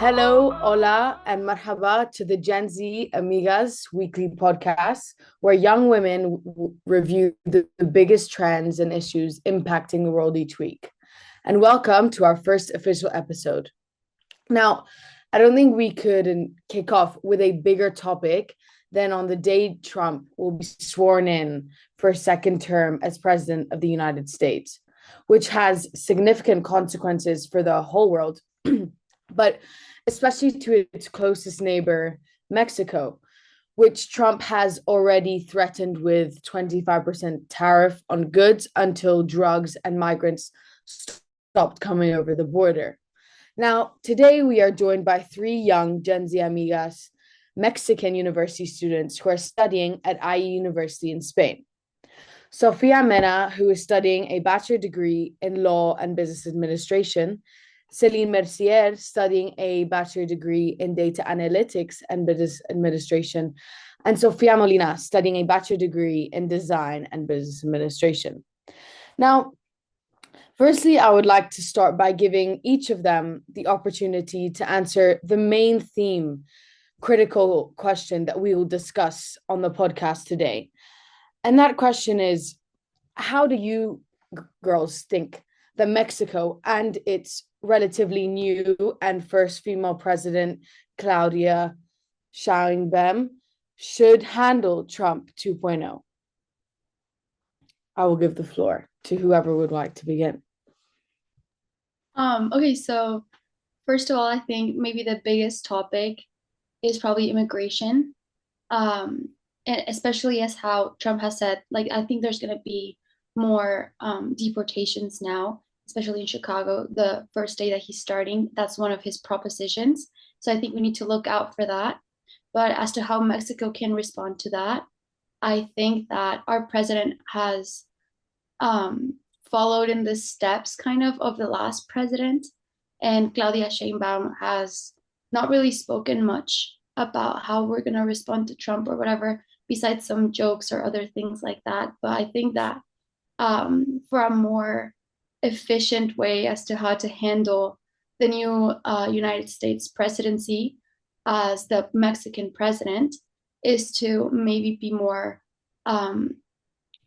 Hello, hola, and marhaba to the Gen Z AMIGAS weekly podcast, where young women review the biggest trends and issues impacting the world each week. And welcome to our first official episode. Now, I don't think we could kick off with a bigger topic than on the day Trump will be sworn in for a second term as president of the United States, which has significant consequences for the whole world. But especially to its closest neighbor, Mexico, which Trump has already threatened with 25% tariff on goods until drugs and migrants stopped coming over the border. Now, today we are joined by three young Gen Z amigas, Mexican university students who are studying at IE University in Spain. Sofia Mena, who is studying a bachelor degree in law and business administration, Celine Mercier, studying a bachelor degree in data analytics and business administration, and Sofia Molina, studying a bachelor degree in design and business administration. Now, firstly, I would like to start by giving each of them the opportunity to answer the main theme, critical question that we will discuss on the podcast today. And that question is, how do you girls think that Mexico and its relatively new and first female president, Claudia Sheinbaum, should handle Trump 2.0? I will give the floor to whoever would like to begin. Okay, so first of all, I think maybe the biggest topic is probably immigration. And especially as how Trump has said, like I think there's gonna be more deportations now, especially in Chicago, the first day that he's starting. That's one of his propositions. So I think we need to look out for that. But as to how Mexico can respond to that, I think that our president has followed in the steps kind of the last president. And Claudia Sheinbaum has not really spoken much about how we're going to respond to Trump or whatever, besides some jokes or other things like that. But I think that for a more efficient way as to how to handle the new United States presidency as the Mexican president is to maybe be more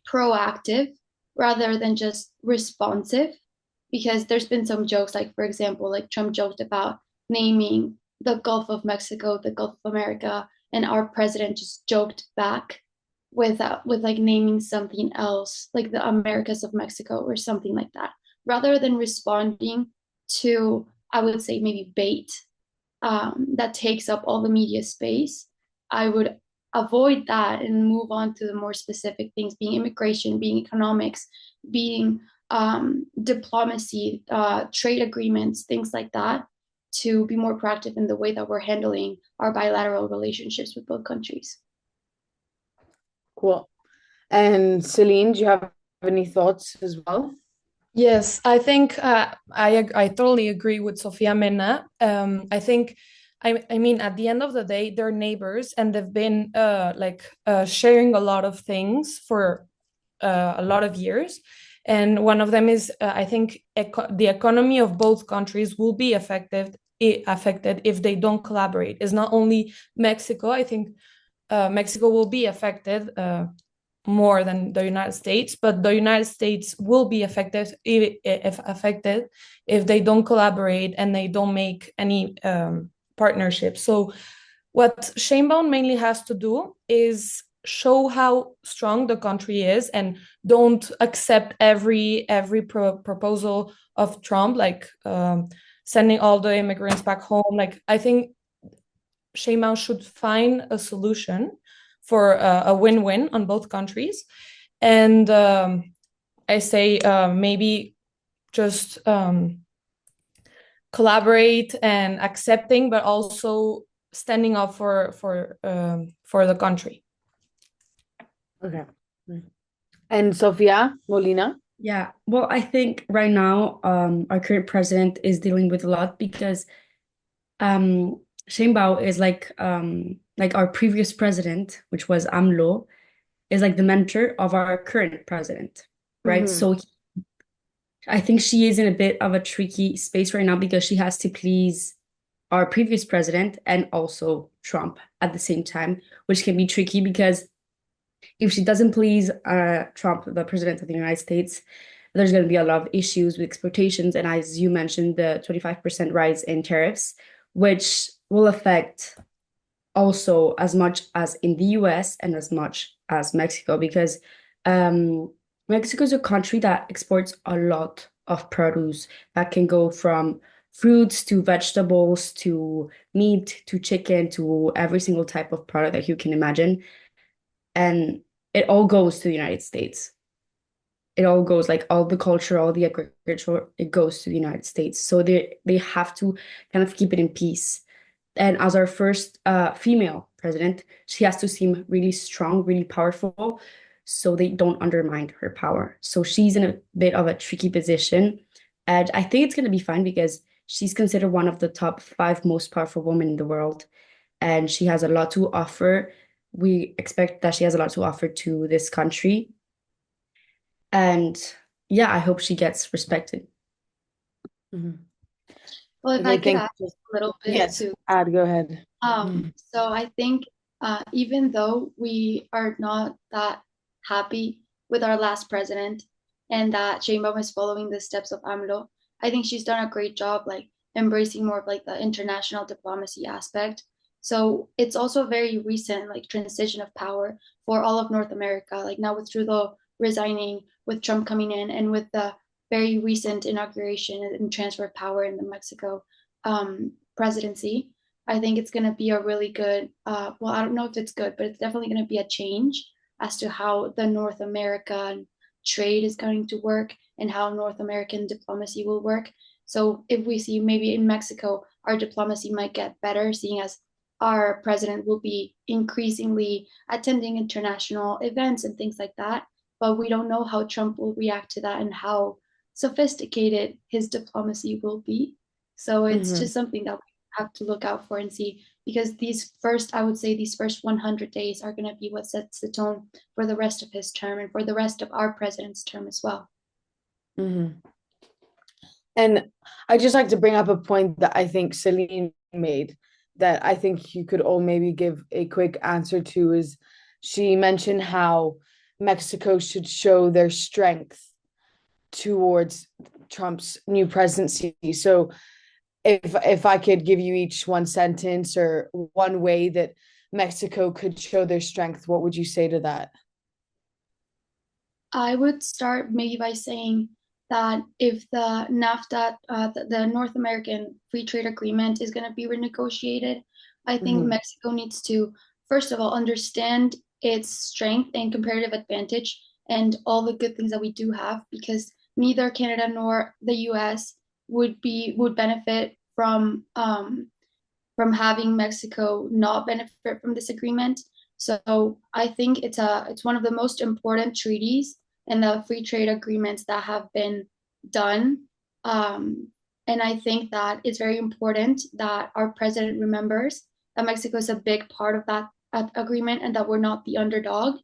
proactive rather than just responsive, because there's been some jokes, like for example, like Trump joked about naming the Gulf of Mexico the Gulf of America, and our president just joked back with like naming something else, like the Americas of Mexico or something like that, rather than responding to, I would say, maybe bait that takes up all the media space. I would avoid that and move on to the more specific things, being immigration, being economics, being diplomacy, trade agreements, things like that, to be more proactive in the way that we're handling our bilateral relationships with both countries. Cool. And Celine, do you have any thoughts as well? Yes, I think I totally agree with Sofia Mena. I think I mean at the end of the day, they're neighbors and they've been sharing a lot of things for a lot of years. And one of them is I think the economy of both countries will be affected if they don't collaborate. It's not only Mexico. I think Mexico will be affected more than the United States, but the United States will be affected if they don't collaborate and they don't make any partnerships. So what Sheinbaum mainly has to do is show how strong the country is and don't accept every proposal of Trump, like sending all the immigrants back home. Like I think Sheinbaum should find a solution for a win-win on both countries. And I say maybe just collaborate and accepting, but also standing up for the country. Okay. And Sofia Molina? Yeah, well, I think right now, our current president is dealing with a lot because Sheinbaum is like our previous president, which was AMLO, is like the mentor of our current president, right? Mhm. So I think she is in a bit of a tricky space right now because she has to please our previous president and also Trump at the same time, which can be tricky because if she doesn't please Trump, the president of the United States, there's going to be a lot of issues with exportations. And as you mentioned, the 25% rise in tariffs, which will affect also as much as in the US and as much as Mexico, because Mexico is a country that exports a lot of produce that can go from fruits to vegetables to meat to chicken to every single type of product that you can imagine. And it all goes to the United States. It all goes, like all the culture, all the agriculture, it goes to the United States. So they have to kind of keep it in peace. And as our first female president, she has to seem really strong, really powerful, so they don't undermine her power. So she's in a bit of a tricky position. And I think it's going to be fine because she's considered one of the top 5 most powerful women in the world. And she has a lot to offer. We expect that she has a lot to offer to this country. And yeah, I hope she gets respected. Mhm. Well, if Okay, I could thank add you. a little bit Yes, to go ahead. So I think even though we are not that happy with our last president and that Sheinbaum is following the steps of AMLO, I think she's done a great job like embracing more of like the international diplomacy aspect. So it's also a very recent like transition of power for all of North America. Like now with Trudeau resigning, with Trump coming in, and with the very recent inauguration and transfer of power in the Mexico presidency. I think it's going to be a really good, well, I don't know if it's good, but it's definitely going to be a change as to how the North American trade is going to work and how North American diplomacy will work. So if we see maybe in Mexico, our diplomacy might get better, seeing as our president will be increasingly attending international events and things like that. But we don't know how Trump will react to that and how sophisticated his diplomacy will be. So it's Mhm. just something that we have to look out for and see, because I would say these first 100 days are going to be what sets the tone for the rest of his term and for the rest of our president's term as well. Mhm. And I just like to bring up a point that I think Celine made that I think you could all maybe give a quick answer to is she mentioned how Mexico should show their strength towards Trump's new presidency. So if I could give you each one sentence or one way that Mexico could show their strength, what would you say to that? I would start maybe by saying that if the NAFTA, the North American Free Trade Agreement, is going to be renegotiated, I think Mhm. Mexico needs to, first of all, understand its strength and comparative advantage and all the good things that we do have, because neither Canada nor the US would benefit from having Mexico not benefit from this agreement. So I think it's one of the most important treaties and the free trade agreements that have been done. Um, and I think that it's very important that our president remembers that Mexico is a big part of that agreement and that we're not the underdog.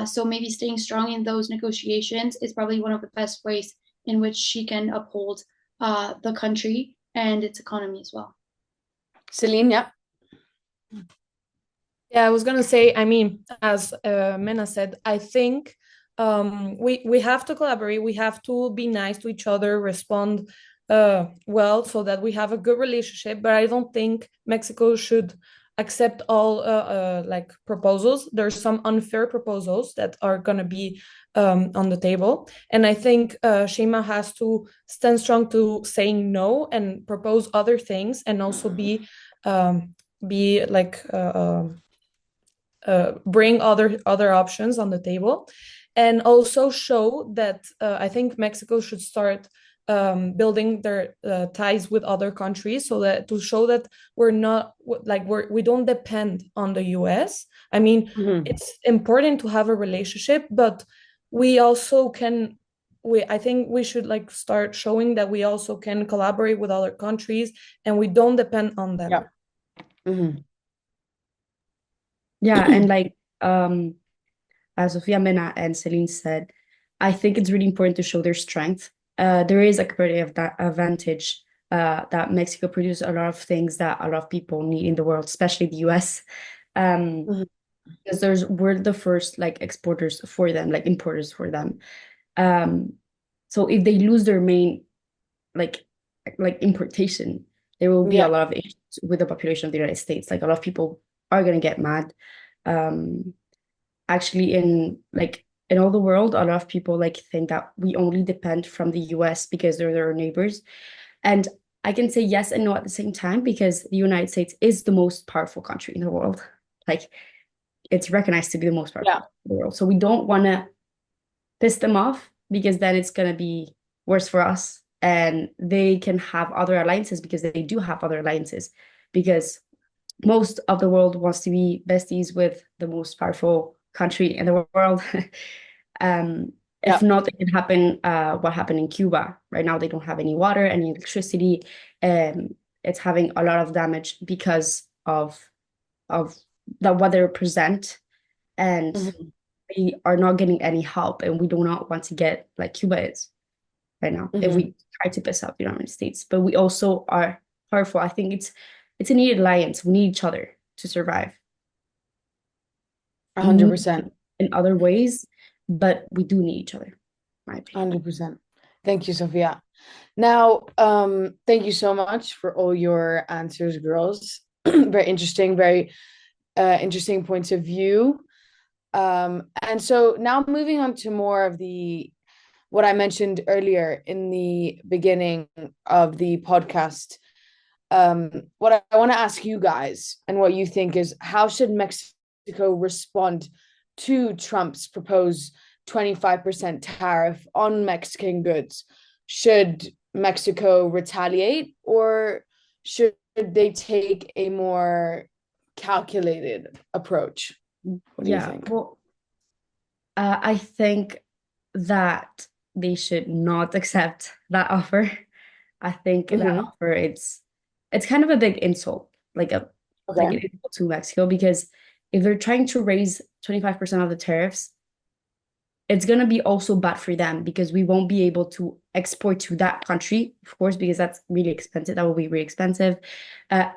So maybe staying strong in those negotiations is probably one of the best ways in which she can uphold the country and its economy as well. Celine, yeah. Yeah, I was gonna say, I mean, as Mena said, I think we have to collaborate. We have to be nice to each other, respond well, so that we have a good relationship. But I don't think Mexico should accept all like proposals. There's some unfair proposals that are gonna be on the table, and I think Shima has to stand strong to saying no and propose other things, and also be like bring other options on the table, and also show that I think Mexico should start building their ties with other countries, so that to show that we're not like we don't depend on the US. I mean, Mhm. it's important to have a relationship, but we also can we I think we should like start showing that we also can collaborate with other countries and we don't depend on them. Yeah. Mhm. Yeah, and like as Sofia, Mena, and Celine said, I think it's really important to show their strength. There is a comparative advantage that Mexico produces a lot of things that a lot of people need in the world, especially the US. Mhm. Because we're the first like exporters for them, like importers for them. Um, so if they lose their main like importation, there will be a Yeah. lot of issues with the population of the United States. Like a lot of people are gonna get mad. Um, Actually, in all the world, a lot of people like think that we only depend from the US because they're their neighbors. And I can say yes and no at the same time because the United States is the most powerful country in the world. Like it's recognized to be the most powerful Yeah. in the world. So we don't want to piss them off because then it's going to be worse for us. And they can have other alliances because they do have other alliances because most of the world wants to be besties with the most powerful country in the world. If Yeah. not, it can happen what happened in Cuba. Right now, they don't have any water, any electricity. It's having a lot of damage because of what they represent, and Mhm. we are not getting any help, and we do not want to get like Cuba is right now if Mhm. we try to piss off the United States. But we also are powerful. I think it's a needed alliance. We need each other to survive. Mm, 100%. in other ways, but we do need each other, in my opinion. 100%. Thank you, Sophia. Now, thank you so much for all your answers, girls. Very interesting, very interesting points of view. And so now moving on to more of the what I mentioned earlier in the beginning of the podcast. What I want to ask you guys and what you think is how should Mexico respond to Trump's proposed 25% tariff on Mexican goods? Should Mexico retaliate or should they take a more calculated approach? What do you Yeah, think? well, I think that they should not accept that offer. I think that Mm-hmm. offer it's kind of a big insult, like Okay. an insult to Mexico because if they're trying to raise 25% of the tariffs, it's going to be also bad for them because we won't be able to export to that country, of course, because that's really expensive. That will be really expensive.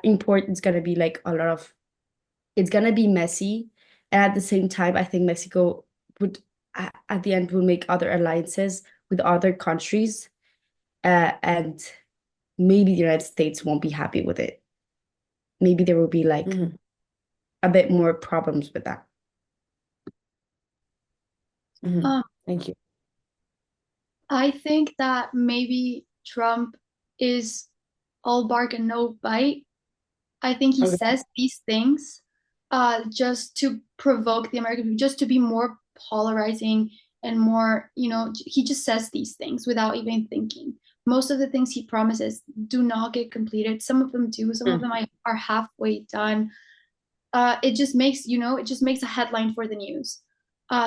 Import is going to be like a lot of, it's going to be messy. And at the same time, I think Mexico would, at the end, will make other alliances with other countries. And maybe the United States won't be happy with it. Maybe there will be like Mm-hmm. a bit more problems with that. Mm-hmm. Um, Thank you. I think that maybe Trump is all bark and no bite. I think he Okay. says these things just to provoke the American people, just to be more polarizing and more, he just says these things without even thinking. Most of the things he promises do not get completed. Some of them do, some of them are halfway done. It just makes, it just makes a headline for the news.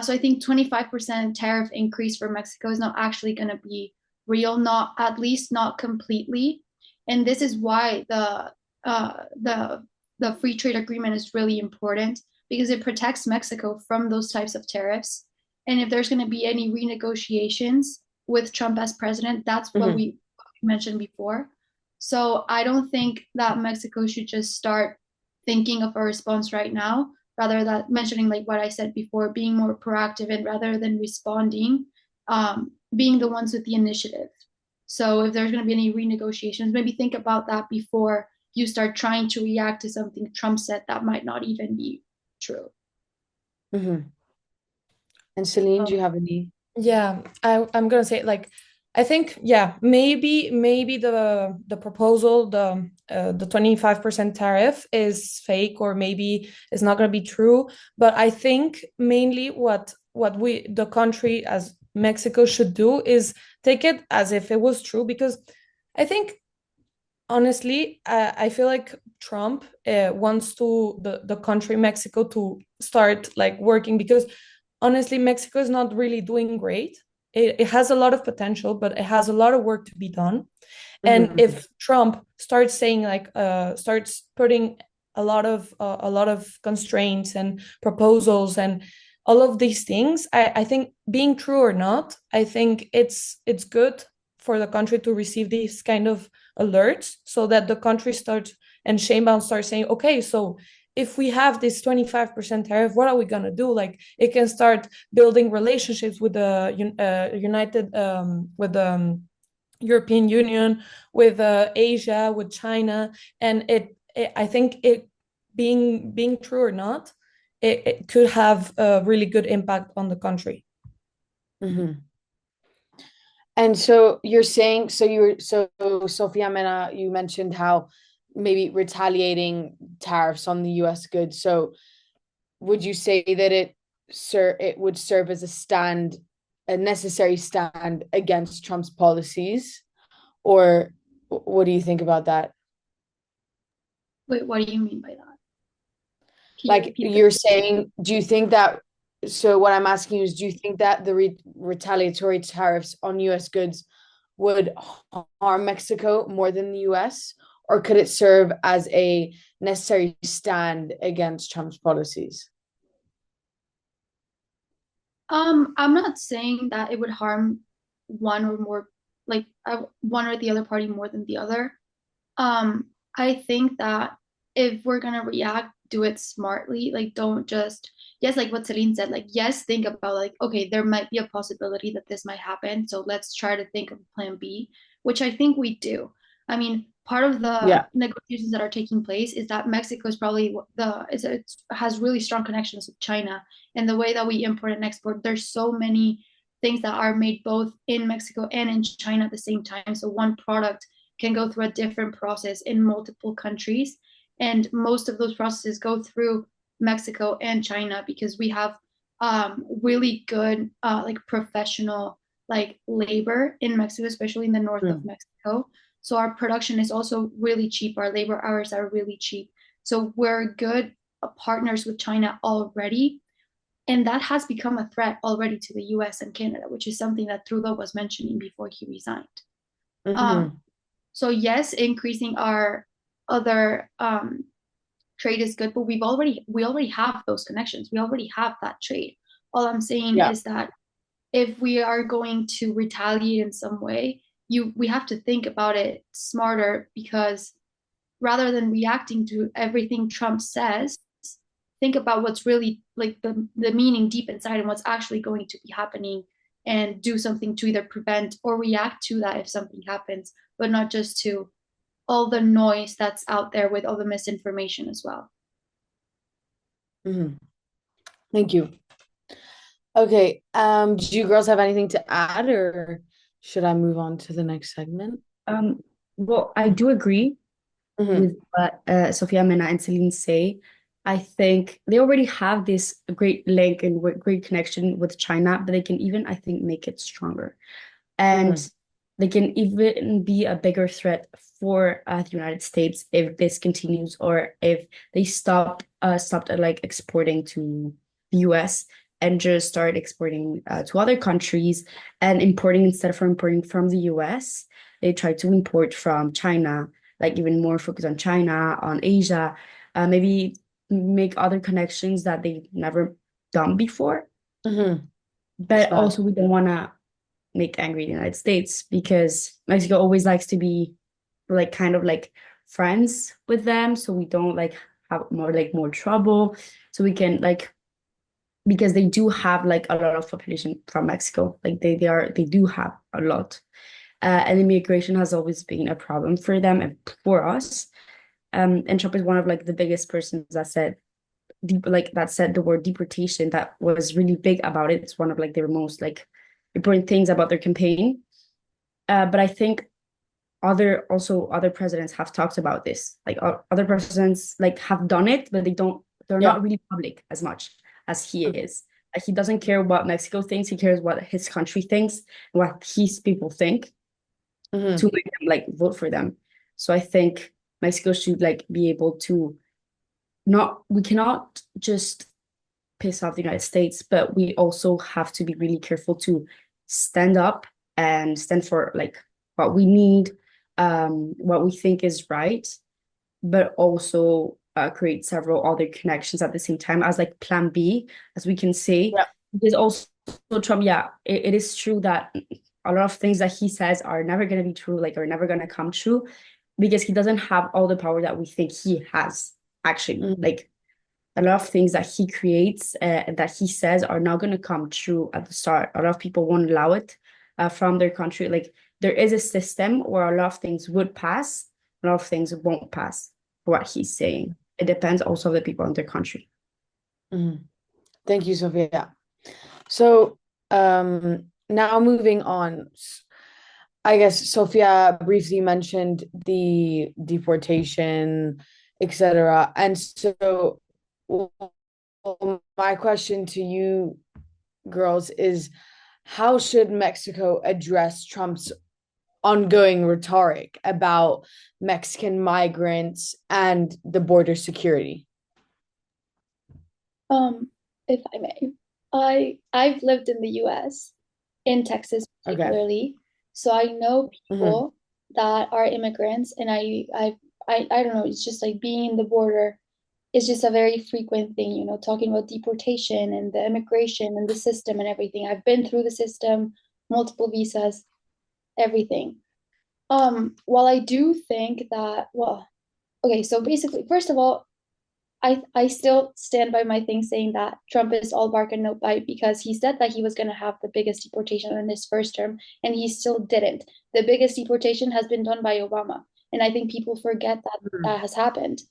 So I think 25% tariff increase for Mexico is not actually going to be real, not at least not completely. And this is why uh, the the free trade agreement is really important because it protects Mexico from those types of tariffs. And if there's going to be any renegotiations with Trump as president, that's what Mm-hmm. we mentioned before. So I don't think that Mexico should just start thinking of a response right now, rather than mentioning like what I said before, being more proactive and rather than responding, being the ones with the initiative. So if there's going to be any renegotiations, maybe think about that before you start trying to react to something Trump said that might not even be true. Mm-hmm. And Celine, do you have any? Yeah, I'm gonna say like I think yeah maybe the proposal the 25% tariff is fake or maybe it's not gonna be true, but I think mainly what we the country as Mexico should do is take it as if it was true because I think honestly I feel like Trump wants to the country Mexico to start like working because honestly, Mexico is not really doing great. It has a lot of potential, but it has a lot of work to be done. And Mm-hmm. if Trump starts saying like starts putting a lot of constraints and proposals and all of these things, I think being true or not, I think it's good for the country to receive these kind of alerts, so that the country starts and Sheinbaum starts saying, okay, so if we have this 25% tariff, what are we going to do? Like, it can start building relationships with the with the European Union, with Asia, with China, and I think it being true or not, it could have a really good impact on the country. Mm-hmm. And so you're saying, so Sofia, Mena, you mentioned how maybe retaliating tariffs on the US goods. So would you say that it would serve as a necessary stand against Trump's policies? Or what do you think about that? Wait, what do you mean by that? Can you Like repeat you're saying, do you think that, so what I'm asking you is, do you think that the retaliatory tariffs on US goods would harm Mexico more than the US? Or could it serve as a necessary stand against Trump's policies? I'm not saying that it would harm one or more, like one or the other party more than the other. I think that if we're gonna react, do it smartly. Like, don't just, yes, like what Celine said, like, yes, think about like, okay, there might be a possibility that this might happen. So let's try to think of plan B, which I think we do. I mean, part of the Yeah. negotiations that are taking place is that Mexico is probably it has really strong connections with China, and the way that we import and export, there's so many things that are made both in Mexico and in China at the same time. So one product can go through a different process in multiple countries. And most of those processes go through Mexico and China because we have really good like professional like labor in Mexico, especially in the north of Mexico. So our production is also really cheap. Our labor hours are really cheap. So we're good partners with China already. And that has become a threat already to the US and Canada, which is something that Trudeau was mentioning before he resigned. So yes, increasing our other trade is good, but we already have those connections. We already have that trade. All I'm saying is that if we are going to retaliate in some way, we have to think about it smarter, because rather than reacting to everything Trump says, think about what's really like the meaning deep inside and what's actually going to be happening, and do something to either prevent or react to that if something happens, but not just to all the noise that's out there with all the misinformation as well. Thank you. Okay, do you girls have anything to add, or should I move on to the next segment? Well, I do agree with what Sofia, Mena, and Celine say. I think they already have this great link and great connection with China, but they can even, I think, make it stronger. And they can even be a bigger threat for the United States if this continues, or if they stopped like exporting to the US and just start exporting to other countries and importing, instead of importing from the US, they try to import from China, like even more focus on China, on Asia, maybe make other connections that they've never done before. But also we don't want to make angry the United States, because Mexico always likes to be like kind of like friends with them, so we don't like have more trouble, so we can like, because they do have like a lot of population from Mexico, like they do have a lot, and immigration has always been a problem for them and for us. And Trump is one of like the biggest persons that said the word deportation. That was really big about it. It's one of like their most like important things about their campaign. But I think other presidents have talked about this. Like other presidents like have done it, but they're not really public as much as he is. Like, he doesn't care what Mexico thinks. He cares what his country thinks, what his people think, to make them like vote for them. So I think Mexico should like be able to we cannot just piss off the United States, but we also have to be really careful to stand up and stand for like what we need, what we think is right, but also create several other connections at the same time as like plan B, as we can say. Because also Trump, it is true that a lot of things that he says are never going to be true, like are never going to come true, because he doesn't have all the power that we think he has, actually. Like a lot of things that he creates, that he says are not going to come true at the start. A lot of people won't allow it from their country. Like there is a system where a lot of things would pass, a lot of things won't pass for what he's saying. It depends also on the people in their country. Thank you, Sofia. So now moving on, I guess Sofia briefly mentioned the deportation, etc. And so my question to you girls is, how should Mexico address Trump's ongoing rhetoric about Mexican migrants and the border security? If I may, I've lived in the US, in Texas particularly, so I know people that are immigrants, and I don't know, it's just like being in the border is just a very frequent thing, you know, talking about deportation and the immigration and the system and everything. I've been through the system, multiple visas, everything. While I do think that, well, okay, so basically, first of all, I still stand by my thing saying that Trump is all bark and no bite, because he said that he was going to have the biggest deportation in his first term, and he still didn't. The biggest deportation has been done by Obama, and I think people forget that that has happened.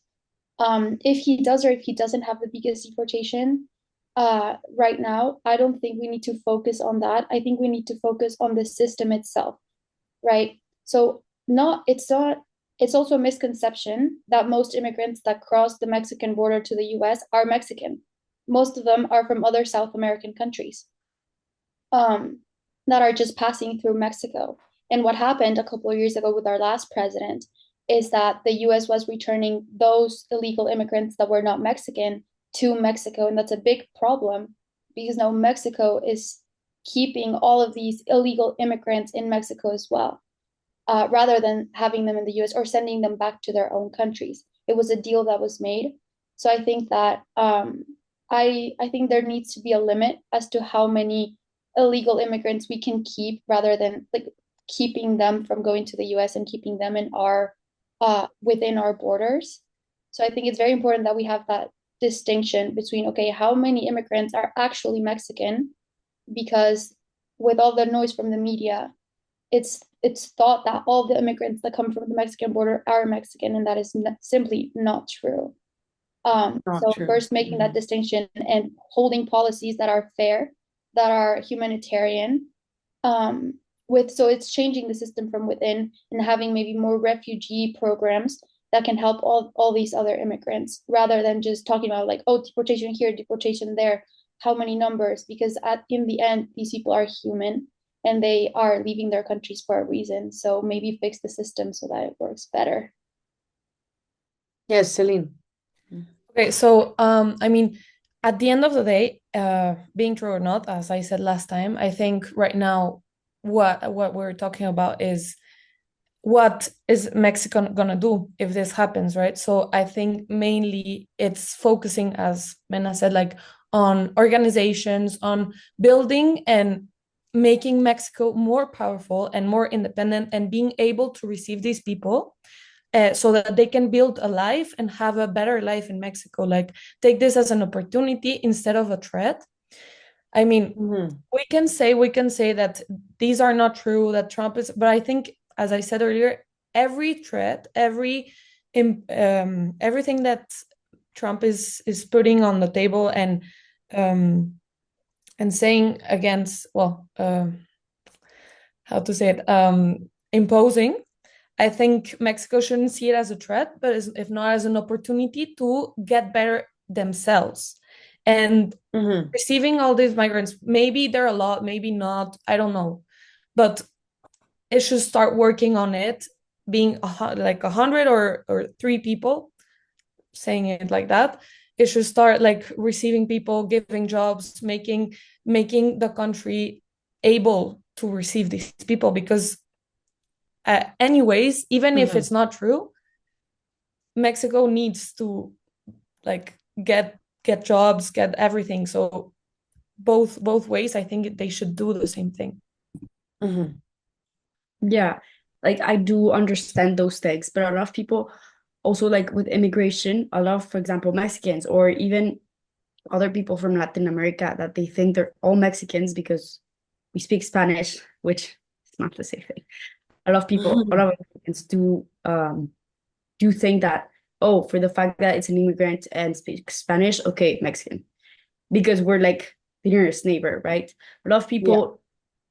If he does or if he doesn't have the biggest deportation right now, I don't think we need to focus on that. I think we need to focus on the system itself, right? So it's also a misconception that most immigrants that cross the Mexican border to the US are Mexican. Most of them are from other South American countries that are just passing through Mexico. And what happened a couple of years ago with our last president is that the US was returning those illegal immigrants that were not Mexican to Mexico. And that's a big problem, because now Mexico is keeping all of these illegal immigrants in Mexico as well, rather than having them in the US or sending them back to their own countries. It was a deal that was made. So I think that I think there needs to be a limit as to how many illegal immigrants we can keep, rather than like keeping them from going to the US and keeping them in our within our borders. So I think it's very important that we have that distinction between, okay, how many immigrants are actually Mexican, because with all the noise from the media, it's thought that all the immigrants that come from the Mexican border are Mexican, and that is simply not true. So first making that distinction and holding policies that are fair, that are humanitarian, so it's changing the system from within and having maybe more refugee programs that can help all these other immigrants, rather than just talking about like, oh, deportation here, deportation there, how many numbers, because in the end, these people are human and they are leaving their countries for a reason. So maybe fix the system so that it works better. Yes, Celine. Okay, so I mean, at the end of the day, being true or not, as I said last time, I think right now what we're talking about is what is Mexico gonna do if this happens, right? So I think mainly it's focusing, as Mena said, like on organizations, on building and making Mexico more powerful and more independent, and being able to receive these people so that they can build a life and have a better life in Mexico. Like, take this as an opportunity instead of a threat. I mean, we can say that these are not true, that Trump is, but I think, as I said earlier, every threat, everything that Trump is putting on the table and saying against, well, how to say it, imposing, I think Mexico shouldn't see it as a threat, but if not as an opportunity to get better themselves. And receiving all these migrants, maybe they're a lot, maybe not, I don't know, but it should start working on it, being like 100 or 3 people, saying it like that. It should start like receiving people, giving jobs, making the country able to receive these people, because anyways, even if it's not true, Mexico needs to like get jobs, get everything. So both ways, I think they should do the same thing. Yeah, like I do understand those things, but a lot of people also like with immigration, a lot of, for example, Mexicans or even other people from Latin America that they think they're all Mexicans because we speak Spanish, which is not the same thing. A lot of Mexicans do think that, oh, for the fact that it's an immigrant and speaks Spanish, okay, Mexican, because we're like the nearest neighbor, right? A lot of Yeah. people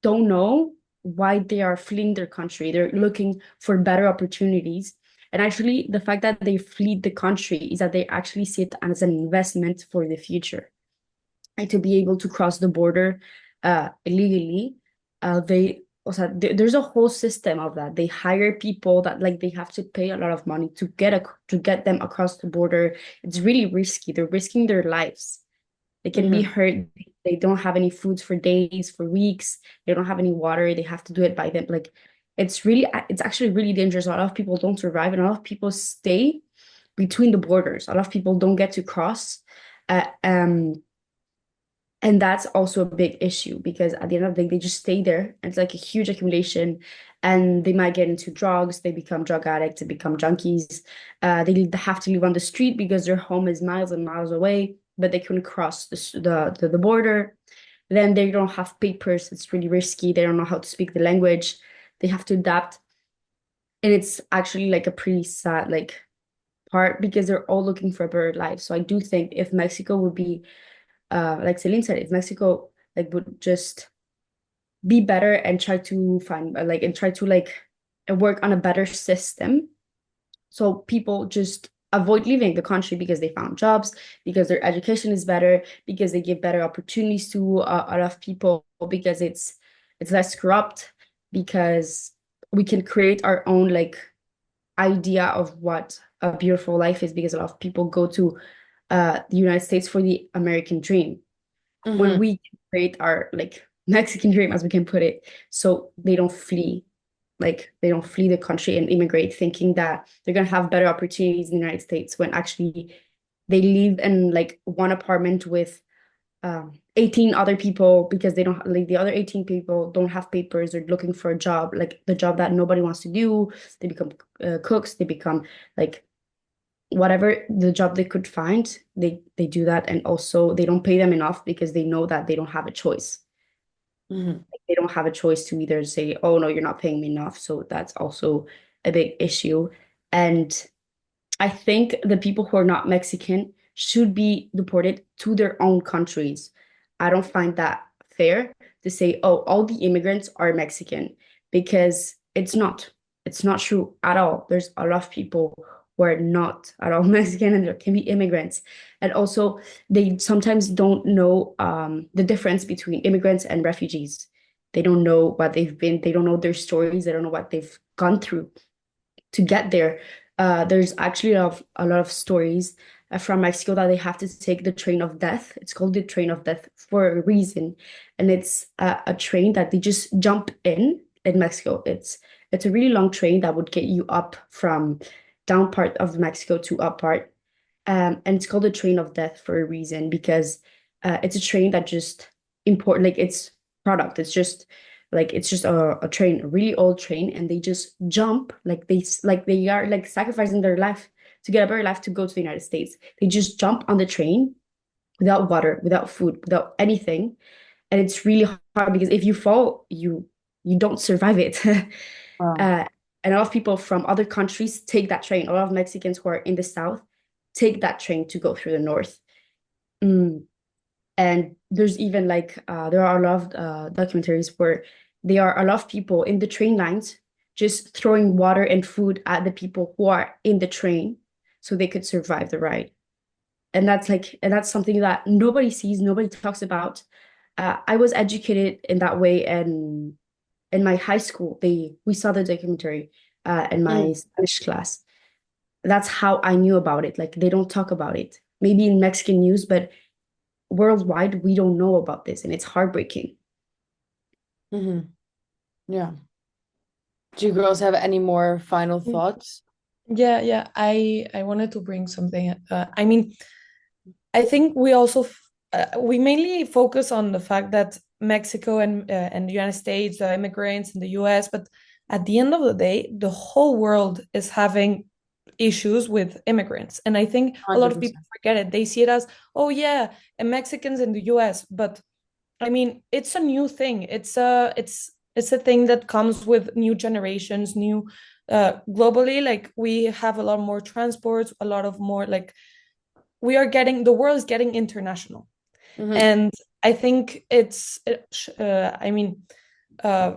don't know why they are fleeing their country. They're looking for better opportunities. And actually, the fact that they flee the country is that they actually see it as an investment for the future. And to be able to cross the border illegally, there's a whole system of that. They hire people that like they have to pay a lot of money to get them across the border. It's really risky. They're risking their lives. They can be hurt. They don't have any foods for days, for weeks. They don't have any water. They have to do it by them. Like it's actually really dangerous. A lot of people don't survive, and a lot of people stay between the borders. A lot of people don't get to cross. Uh, um, and that's also a big issue because at the end of the day, they just stay there. And it's like a huge accumulation, and they might get into drugs. They become drug addicts. They become junkies. They have to live on the street because their home is miles and miles away, but they couldn't cross the border. Then they don't have papers. It's really risky. They don't know how to speak the language. They have to adapt, and it's actually like a pretty sad like part because they're all looking for a better life. So I do think if Mexico would be like Celine said, if Mexico like would just be better and try to find like and try to like work on a better system, so people just avoid leaving the country because they found jobs, because their education is better, because they give better opportunities to a lot of people, because it's less corrupt, because we can create our own like idea of what a beautiful life is, because a lot of people go to the United States for the American dream when we create our like Mexican dream, as we can put it, so they don't flee. Like they don't flee the country and immigrate thinking that they're gonna have better opportunities in the United States when actually they live in like one apartment with 18 other people because they don't like the other 18 people don't have papers. They're looking for a job, like the job that nobody wants to do. They become cooks. They become like whatever the job they could find, they do that, and also they don't pay them enough because they know that they don't have a choice. They don't have a choice to either say, oh no, you're not paying me enough. So that's also a big issue. And I think the people who are not Mexican should be deported to their own countries. I don't find that fair to say, oh, all the immigrants are Mexican, because it's not. It's not true at all. There's a lot of people who are not at all Mexican, and there can be immigrants. And also, they sometimes don't know the difference between immigrants and refugees. They don't know what they've been, they don't know their stories, they don't know what they've gone through to get there. There's actually a lot of stories from Mexico that they have to take the train of death. It's called the train of death for a reason, and it's a train that they just jump in Mexico. It's a really long train that would get you up from down part of Mexico to up part, and it's called the train of death for a reason because it's a train that just import like it's product. It's just a train, a really old train, and they just jump like they are like sacrificing their life to get a better life to go to the United States. They just jump on the train without water, without food, without anything, and it's really hard because if you fall, you don't survive it. Wow. uh, and a lot of people from other countries take that train. A lot of Mexicans who are in the south take that train to go through the north. Mm. And there's even like there are a lot of documentaries where there are a lot of people in the train lines just throwing water and food at the people who are in the train so they could survive the ride. And that's something that nobody sees, nobody talks about. I was educated in that way, and in my high school, we saw the documentary in my Spanish class. That's how I knew about it. Like they don't talk about it. Maybe in Mexican news, but worldwide, we don't know about this, and it's heartbreaking. Yeah. Do you girls have any more final thoughts? Yeah. I wanted to bring something. I mean, I think we also we mainly focus on the fact that Mexico and the United States, the immigrants in the US, but at the end of the day, the whole world is having issues with immigrants. And I think a lot of people 100%. forget it. They see it as, oh yeah, and Mexicans in the US. But I mean, it's a new thing. It's a thing that comes with new generations, new globally, like we have a lot more transports, a lot of more like the world is getting international. And I think I mean, uh,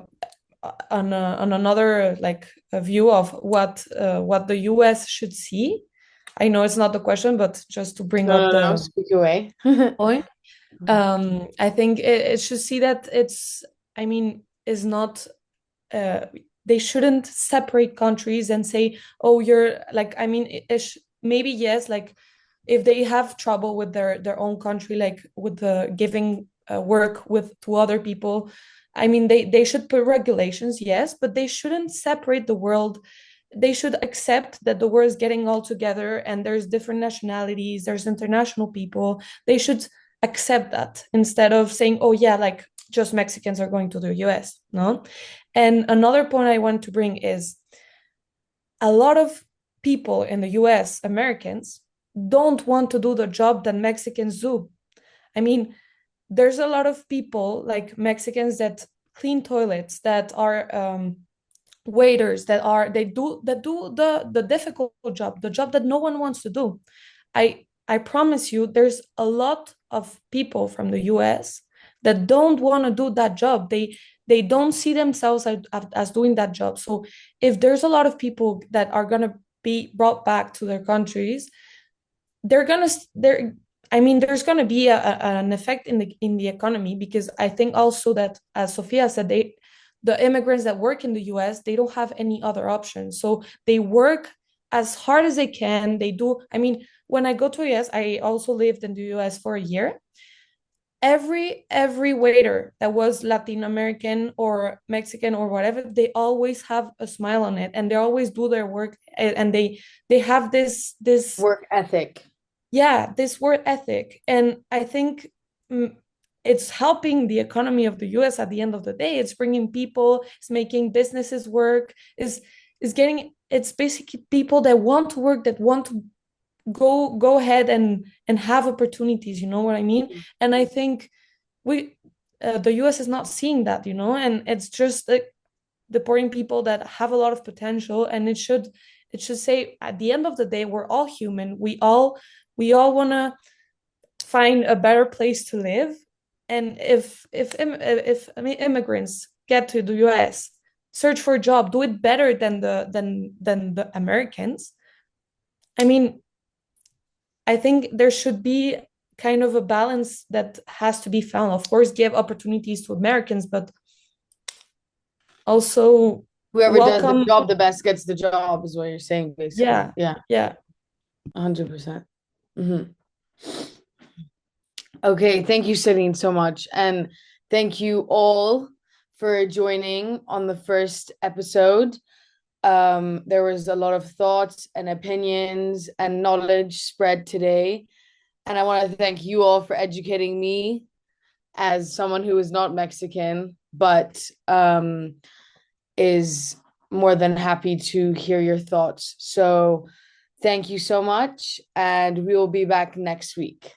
on another like a view of what the US should see. I know it's not the question, but just to bring up No, the speak away. point. I think it should see that I mean, is not uh, they shouldn't separate countries and say, oh, you're like, I mean, maybe yes, like if they have trouble with their own country, like with the giving work with to other people, I mean, they should put regulations, yes, but they shouldn't separate the world. They should accept that the world is getting all together and there's different nationalities, there's international people. They should accept that instead of saying, oh yeah, like just Mexicans are going to the US, no? And another point I want to bring is a lot of people in the US, Americans, don't want to do the job that Mexicans do. I mean, there's a lot of people like Mexicans that clean toilets, that are waiters, that do the difficult job, the job that no one wants to do. I promise you, there's a lot of people from the US that don't want to do that job. They don't see themselves as doing that job. So if there's a lot of people that are going to be brought back to their countries, they're gonna they're I mean, there's gonna be an effect in the economy, because I think also that, as Sofia said, the immigrants that work in the US, they don't have any other options. So they work as hard as they can. They do. I mean, when I go to US, I also lived in the US for a year. Every waiter that was Latin American or Mexican or whatever, they always have a smile on it, and they always do their work, and they have this Work ethic. yeah, this work ethic. And I think it's helping the economy of the US at the end of the day. It's bringing people, it's making businesses work, it's basically people that want to work, that want to go ahead and have opportunities, you know what I mean? And I think the US is not seeing that, and it's just like deporting people that have a lot of potential. And it should say, at the end of the day, we're all human. We all want to find a better place to live. And if I mean, immigrants get to the US, search for a job, do it better than the Americans. I mean, I think there should be kind of a balance that has to be found. Of course, give opportunities to Americans, but also Whoever does the welcome. job the best gets the job, is what you're saying, basically. Yeah. Yeah. Yeah. 100%. Okay, thank you, Celine, so much. And thank you all for joining on the first episode. There was a lot of thoughts and opinions and knowledge spread today. And I want to thank you all for educating me as someone who is not Mexican, but is more than happy to hear your thoughts. So thank you so much, and we will be back next week.